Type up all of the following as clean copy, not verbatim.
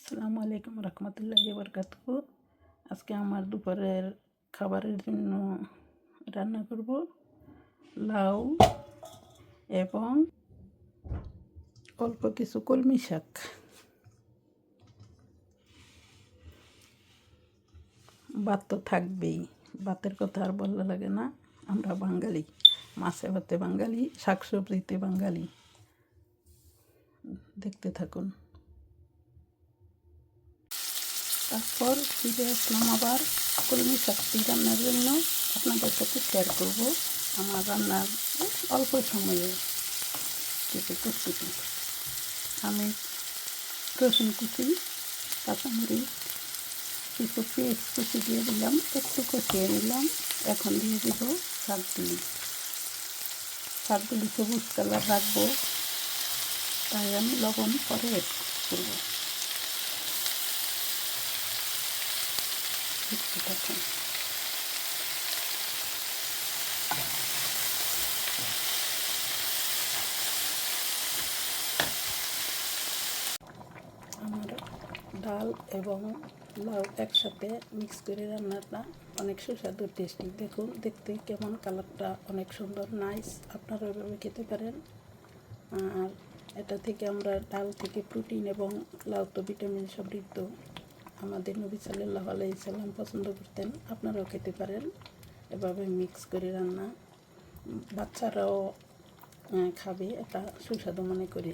আসসালামু আলাইকুম রহমতুল্লাহি বরকাতুহু। আজকে আমার দুপুরের খাবারের জন্য রান্না করব লাউ এবং অল্প কিছু কলমি শাক। ভাত তো থাকবেই, ভাতের কথা আর বললে লাগে না। আমরা বাঙালি, মাছে ভাতে বাঙালি, শাকসবজিতে বাঙালি। দেখতে থাকুন। তারপর ফিরে আসলাম আবার কলমি শাকটি রান্নার জন্য। আপনাদের সাথে শেয়ার করব আমার রান্নার অল্প সময়ে কিছু প্রস্তুতি। আমি রসুন কুচি, কাঁচামরিচ, কিছু পেঁয়াজ কুচি দিয়ে দিলাম, একটু কষিয়ে নিলাম। এখন দিয়ে দিব শাকগুলি। শাকগুলি সবুজ কালার রাখবো, তাই আমি লবণ পরে অ্যাড করবো। দেখুন, আমার ডাল এবং লাউ একসাথে মিক্স করে রান্নাটা অনেক সুস্বাদু টেস্টি। দেখুন দেখতে কেমন, কালারটা অনেক সুন্দর, নাইস। আপনারা এভাবে খেতে পারেন। আর এটা থেকে আমরা ডাল থেকে প্রোটিন এবং লাউ তো ভিটামিন সমৃদ্ধ। আমাদের নবী সাল্লাল্লাহু আলাইহি সাল্লাম পছন্দ করতেন। আপনারাও খেতে পারেন এভাবে মিক্স করে রান্না। বাচ্চারাও খাবে, এটা সুস্বাদু মনে করি।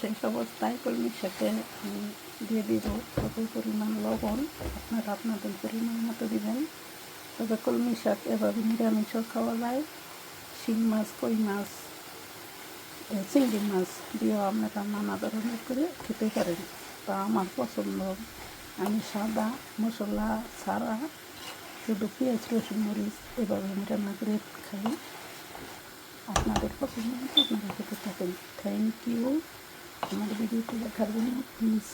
সেই অবস্থায় কলমির সাথে দিয়ে দিব অল্প পরিমাণ লবণ। আপনারা আপনাদের পরিমাণ মতো দিবেন। তবে কলমি শাক এভাবে নিরামিষও খাওয়া যায়। শিং মাছ, কই মাছ, চিংড়ি মাছ দিয়েও আপনারা নানা ধরনের করে খেতে পারেন। তা আমার পছন্দ, আমি সাদা মশলা ছাড়া শুধু পেঁয়াজ, রসুন, মরিচ এভাবে আমি রান্না করে খাই। আপনাদের পছন্দ মতো আপনারা খেতে থাকেন। Thank you. আমার ভিডিওটি দেখার জন্য প্লিজ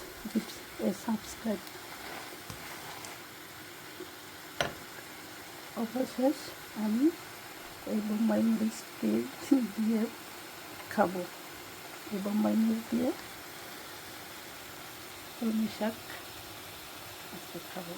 সাবস্ক্রাইব। অবশেষ আমি এই বোম্বাই মরিচটি দিয়ে খাবো। এই বোম্বাই মরিচ দিয়ে কলমি শাক আজকে খাবো।